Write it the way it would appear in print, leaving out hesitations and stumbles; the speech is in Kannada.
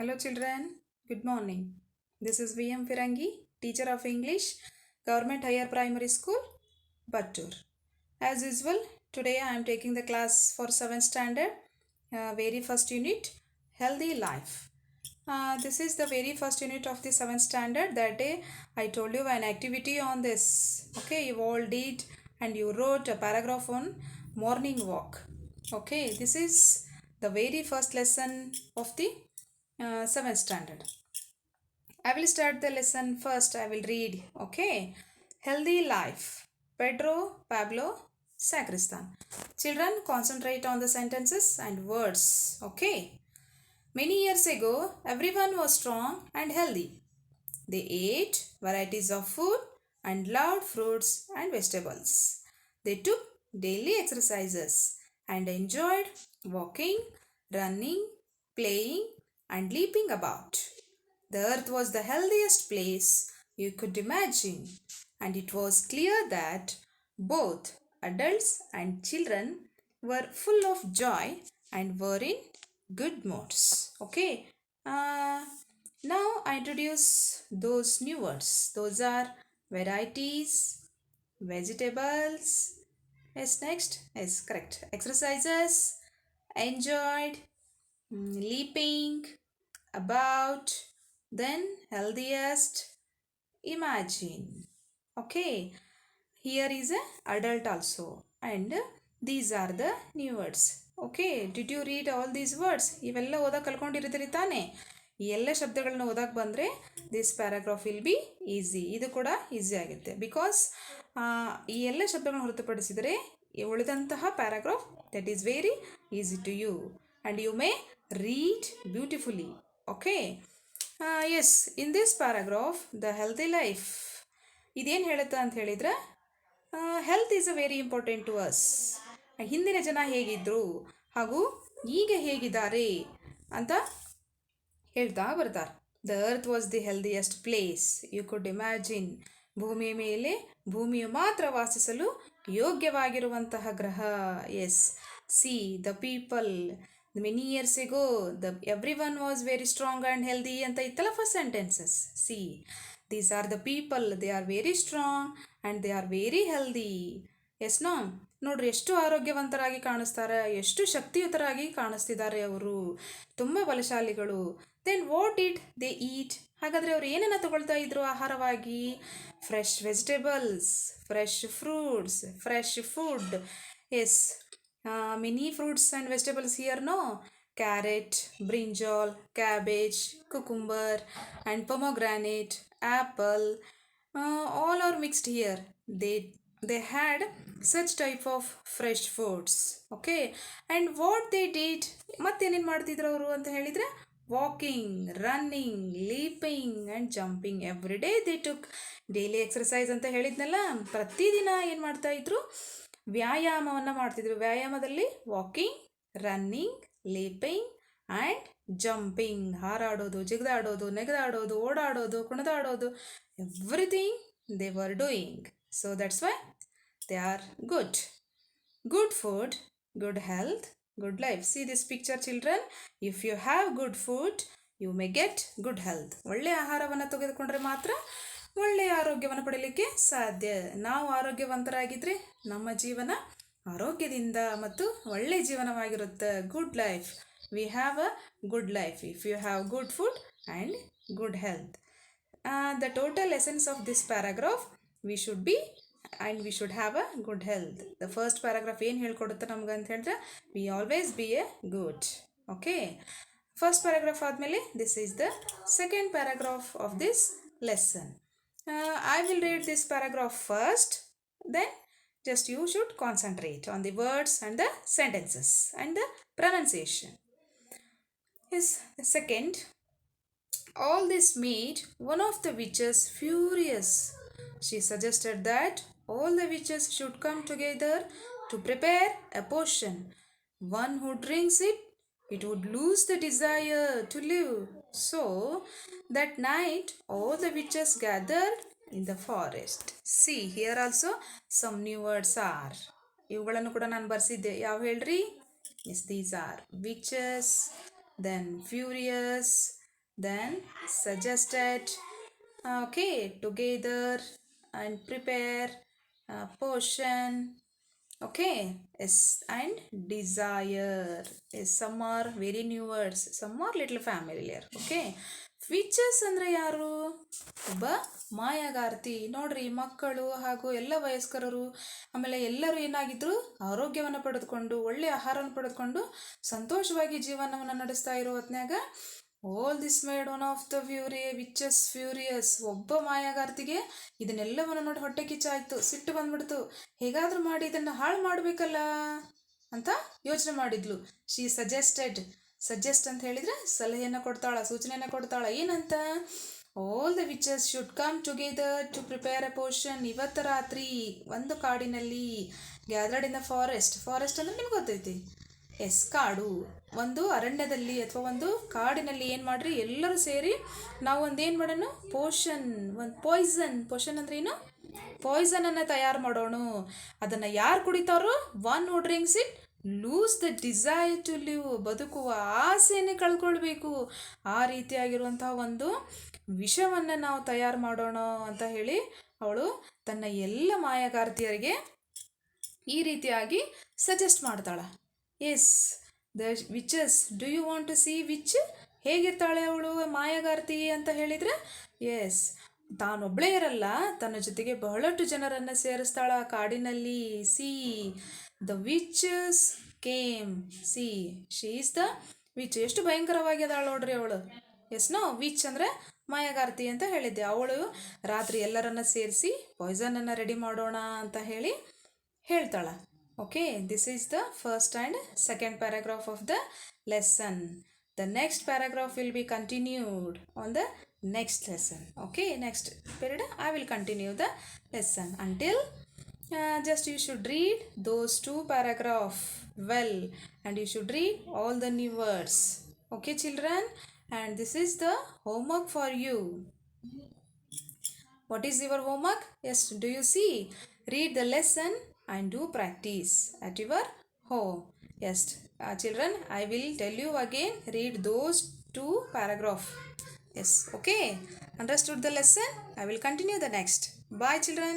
Hello children, good morning. This is VM Firangi, teacher of English, Government Higher Primary School, Battur. As usual, today I am taking the class for 7th standard, very first unit, Healthy Life. This is the very first unit of the 7th standard. That day I told you an activity on this. Okay, you all did and you wrote a paragraph on morning walk. Okay, this is the very first lesson of the 7th standard. I will start the lesson first. I will read. Okay. Healthy life. Pedro Pablo Sacristan. Children, concentrate on the sentences and words. Okay. Many years ago, everyone was strong and healthy. They ate varieties of food and loved fruits and vegetables. They took daily exercises and enjoyed walking, running, playing, and leaping about. The earth was the healthiest place you could imagine, and it was clear that both adults and children were full of joy and were in good moods. Okay, uh, now I introduce those new words. Those are varieties, vegetables. Yes, next is correct. Exercises, enjoyed, leaping, about, then healthiest, imagine. Okay, here is a adult also, and these are the new words. Okay, did you read all these words? ಇವೆಲ್ಲ ಓದಕ್ಕೆ ಕಲ್ಕೊಂಡಿರ್ತೀರಿ ತಾನೆ. ಈ ಎಲ್ಲ ಶಬ್ದಗಳನ್ನ ಓದಕ್ಕೆ ಬಂದರೆ this paragraph will be easy. ಇದು ಕೂಡ ಈಸಿ ಆಗುತ್ತೆ ಬಿಕಾಸ್ ಈ ಎಲ್ಲ ಶಬ್ದಗಳನ್ನ ಹೊರತುಪಡಿಸಿದರೆ ಉಳಿದಂತಹ paragraph that is very easy to you and you may read beautifully. Okay. Yes, in this paragraph, the healthy life. ಇದೇನು ಹೇಳುತ್ತೆ ಅಂತ ಹೇಳಿದ್ರೆ health is a very important to us. ಹಿಂದಿನ ಜನ ಹೇಗಿದ್ದರು ಹಾಗೂ ಈಗ ಹೇಗಿದ್ದಾರೆ ಅಂತ ಹೇಳ್ತಾ ಬರ್ತಾರೆ. The earth was the healthiest place you could imagine. ಭೂಮಿಯ ಮೇಲೆ ಭೂಮಿಯು ಮಾತ್ರ ವಾಸಿಸಲು ಯೋಗ್ಯವಾಗಿರುವಂತಹ ಗ್ರಹ. Yes, see the people many years ago every one was very strong and healthy ಅಂತ ಇತ್ತಲ್ಲ first sentences. See these are the people, they are very strong and they are very healthy. Yes no, ನೋಡ್ರಿ ಎಷ್ಟು ಆರೋಗ್ಯವಂತರಾಗಿ ಕಾಣಿಸ್ತಾರೆ, ಎಷ್ಟು ಶಕ್ತಿಯುತರಾಗಿ ಕಾಣಿಸ್ತಿದ್ದಾರೆ ಅವರು, ತುಂಬ ಬಲಶಾಲಿಗಳು. Then what did they eat? ಹಾಗಾದರೆ ಅವ್ರು ಏನನ್ನು ತಗೊಳ್ತಾ ಇದ್ರು ಆಹಾರವಾಗಿ? Fresh vegetables, fresh fruits, fresh food. Yes, many fruits and vegetables here no. Carrot, brinjal, cabbage, cucumber, and pomegranate, apple, all are mixed here. They had such type of fresh foods. Okay, and what they did, ಮತ್ತೇನೇನು ಮಾಡ್ತಿದ್ರು ಅವರು ಅಂತ ಹೇಳಿದರೆ walking, running, leaping and jumping. Every day they took daily exercise ಅಂತ ಹೇಳಿದ್ನಲ್ಲ, ಪ್ರತಿದಿನ ಏನು ಮಾಡ್ತಾಯಿದ್ರು? ವ್ಯಾಯಾಮವನ್ನು ಮಾಡ್ತಿದ್ರು. ವ್ಯಾಯಾಮದಲ್ಲಿ walking, running, leaping and jumping, ಹಾರಾಡೋದು, ಜಿಗಿದಾಡೋದು, ನೆಗೆದಾಡೋದು, ಓಡಾಡೋದು, ಕುಣಿದಾಡೋದು, everything they were doing. So that's why they are good. Good food, good health, good life. See this picture children. If you have good food, you may get good health. ಒಳ್ಳೆಯ ಆಹಾರವನ್ನು ತೆಗೆದುಕೊಂಡ್ರೆ ಮಾತ್ರ ಒಳ್ಳೆಯ ಆರೋಗ್ಯವನ್ನು ಪಡೀಲಿಕ್ಕೆ ಸಾಧ್ಯ. ನಾವು ಆರೋಗ್ಯವಂತರಾಗಿದ್ದರೆ ನಮ್ಮ ಜೀವನ ಆರೋಗ್ಯದಿಂದ ಮತ್ತು ಒಳ್ಳೆಯ ಜೀವನವಾಗಿರುತ್ತೆ. Good life, we have a good life if you have good food and good health. The total essence of this paragraph, we should be and we should have a good health. The first paragraph ಏನು ಹೇಳ್ಕೊಡುತ್ತೆ ನಮ್ಗೆ ಅಂತ ಹೇಳಿದ್ರೆ, we always be a good. Okay, first paragraph ಆದಮೇಲೆ this is the second paragraph of this lesson. I will read this paragraph first, then just you should concentrate on the words and the sentences and the pronunciation. Yes, the second. All this made one of the witches furious. She suggested that all the witches should come together to prepare a potion. One who drinks it, it would lose the desire to live. So, that night, all the witches gathered in the forest. See, here also some new words are. ಇವುಗಳನ್ನು ಕೂಡ ನಾನು ಬರ್ಸಿದ್ದೆ. ಯಾವ ಹೇಳ್ರಿ? Yes, these are witches, then furious, then suggested, okay, together and prepare, portion, okay, yes, and desire. Yes, some are very new words, some are little familiar. Okay, witches ಅಂದ್ರೆ ಯಾರು? ಒಬ್ಬ ಮಾಯಾಗಾರ್ತಿ. ನೋಡ್ರಿ, ಮಕ್ಕಳು ಹಾಗೂ ಎಲ್ಲ ವಯಸ್ಕರರು ಆಮೇಲೆ ಎಲ್ಲರೂ ಏನಾಗಿದ್ರು, ಆರೋಗ್ಯವನ್ನು ಪಡೆದುಕೊಂಡು ಒಳ್ಳೆಯ ಆಹಾರವನ್ನು ಪಡೆದುಕೊಂಡು ಸಂತೋಷವಾಗಿ ಜೀವನವನ್ನು ನಡೆಸ್ತಾ ಇರೋ ಹೊತ್ನ್ಯಾಗ all this made one of the witches furious. ಒಬ್ಬ ಮಾಯಾಗಾರ್ತಿಗೆ ಇದನ್ನೆಲ್ಲವನ್ನು ನೋಡಿ ಹೊಟ್ಟೆ ಕಿಚ್ಚಾಯ್ತು, ಸಿಟ್ಟು ಬಂದ್ಬಿಡ್ತು. ಹೇಗಾದ್ರೂ ಮಾಡಿ ಇದನ್ನು ಹಾಳು ಮಾಡಬೇಕಲ್ಲ ಅಂತ ಯೋಚನೆ ಮಾಡಿದ್ಲು. ಶಿ ಸಜೆಸ್ಟ್ ಅಂತ ಹೇಳಿದ್ರೆ ಸಲಹೆಯನ್ನು ಕೊಡ್ತಾಳ, ಸೂಚನೆಯನ್ನು ಕೊಡ್ತಾಳ. ಏನಂತ? All the witches should come together to prepare a portion. ಇವತ್ತು ರಾತ್ರಿ ಒಂದು ಕಾಡಿನಲ್ಲಿ, ಗ್ಯಾದರ್ಡ್ ಇನ್ ದ ಫಾರೆಸ್ಟ್ ಅಂದ್ರೆ ನಿಮ್ಗೆ ಗೊತ್ತೈತಿ, ಎಸ್, ಕಾಡು. ಒಂದು ಅರಣ್ಯದಲ್ಲಿ ಅಥವಾ ಒಂದು ಕಾಡಿನಲ್ಲಿ ಏನು ಮಾಡ್ರಿ, ಎಲ್ಲರೂ ಸೇರಿ ನಾವು ಒಂದೇನು ಮಾಡೋಣ, ಒಂದು ಪೋಷನ್ ಅಂದ್ರೆ ಏನು, ಪಾಯ್ಸನನ್ನು ತಯಾರು ಮಾಡೋಣ. ಅದನ್ನು ಯಾರು ಕುಡಿತಾರೋ, one who drinks it lose the desire to live. ಬದುಕುವ ಆಸೆಯನ್ನೇ ಕಳ್ಕೊಳ್ಬೇಕು. ಆ ರೀತಿಯಾಗಿರುವಂತಹ ಒಂದು ವಿಷವನ್ನು ನಾವು ತಯಾರು ಮಾಡೋಣ ಅಂತ ಹೇಳಿ ಅವಳು ತನ್ನ ಎಲ್ಲ ಮಾಯಾಗಾರ್ತಿಯರಿಗೆ ಈ ರೀತಿಯಾಗಿ ಸಜೆಸ್ಟ್ ಮಾಡ್ತಾಳೆ. Yes, the witches, do you want to see which? ಹೇಗಿರ್ತಾಳೆ ಅವಳು ಮಾಯಾಗಾರ್ತಿ ಅಂತ ಹೇಳಿದರೆ, ಎಸ್, ತಾನೊಬ್ಬಳೇ ಇರಲ್ಲ, ತನ್ನ ಜೊತೆಗೆ ಬಹಳಷ್ಟು ಜನರನ್ನು ಸೇರಿಸ್ತಾಳ ಕಾಡಿನಲ್ಲಿ. C the witches came, C she is the which. ಎಷ್ಟು ಭಯಂಕರವಾಗಿ ಅದಾಳ ನೋಡ್ರಿ ಅವಳು. ಎಸ್, ನೋ, ವಿಚ್ ಅಂದರೆ ಮಾಯಾಗಾರ್ತಿ ಅಂತ ಹೇಳಿದ್ದೆ. ಅವಳು ರಾತ್ರಿ ಎಲ್ಲರನ್ನ ಸೇರಿಸಿ ಪಾಯ್ಸನನ್ನು ರೆಡಿ ಮಾಡೋಣ ಅಂತ ಹೇಳ್ತಾಳ. Okay, this is the first and second paragraph of the lesson. The next paragraph will be continued on the next lesson. Okay, next period I will continue the lesson. Until just you should read those two paragraphs well, and you should read all the new words. Okay, children, and this is the homework for you. What is your homework? Yes, do you see? Read the lesson and do practice at your home. Yes, children, I will tell you again, read those two paragraphs. Yes, okay, understood the lesson? I will continue the next. Bye, children.